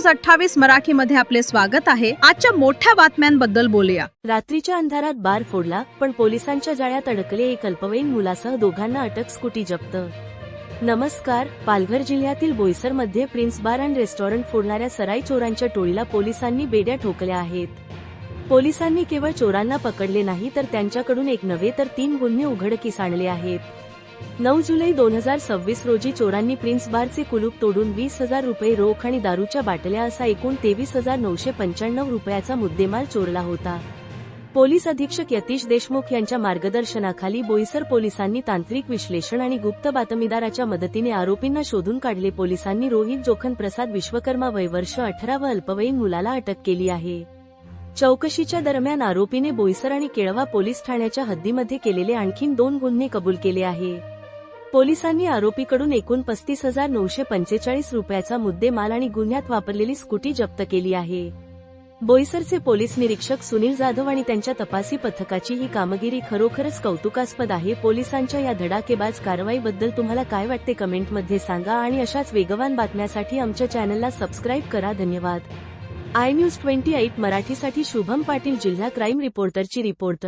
28 मराठीमध्ये आपले स्वागत आहे। आजच्या मोठ्या बातम्यांबद्दल बोलूया। रात्रीच्या अंधारात बार फोडला, पण पोलिसांच्या जाळ्यात अडकले एक अल्पवयीन मुलासह दोघांना अटक, स्कूटी जप्त। नमस्कार, पालघर जिल्ह्यातील बोईसरमध्ये प्रिन्स बार अँड रेस्टॉरंट फोडणाऱ्या सराई चोरांच्या टोळीला पोलिसांनी बेड्या ठोकल्या आहेत। पोलिसांनी केवळ चोरांना पकडले नाही तर त्यांच्याकडून एक नव्हे तर 3 गुन्हे उघडकीस आणले आहेत। 9 जुलै 2026 रोजी चोरांनी प्रिन्स बारचे कुलूप तोडून 20,000 रुपये रोख आणि दारूच्या बाटल्या असा एकूण 23,995 रुपयाचा मुद्देमाल चोरला होता। पोलीस अधीक्षक यतीश देशमुख यांच्या मार्गदर्शनाखाली बोईसर पोलिसांनी तांत्रिक विश्लेषण आणि गुप्त बातमीदाराच्या मदतीने आरोपींना शोधून काढले। पोलिसांनी रोहित जोखन प्रसाद विश्वकर्मा वय वर्ष 18 व अल्पवयीन मुलाला अटक केली आहे। चौकशीच्या दरम्यान आरोपीने बोईसर आणि केळवा पोलीस ठाण्याच्या हद्दीमध्ये केलेले आणखीन 2 गुन्हे कबूल केले आहे। पोलिसांनी आरोपीकडून एकूण 35,945 रुपयाचा मुद्देमाल आणि गुन्ह्यात वापरलेली स्कूटी जप्त केली आहे। बोईसरचे पोलीस निरीक्षक सुनील जाधव आणि त्यांच्या तपासी पथकाची ही कामगिरी खरोखरच कौतुकास्पद आहे। पोलिसांच्या या धडाकेबाज कारवाईबद्दल तुम्हाला काय वाटते कमेंटमध्ये सांगा आणि अशाच वेगवान बातम्यांसाठी आमच्या चॅनलला सबस्क्राईब करा। धन्यवाद। iNews 28 मराठीसाठी शुभम पाटील, जिल्हा क्राईम रिपोर्टरची रिपोर्ट।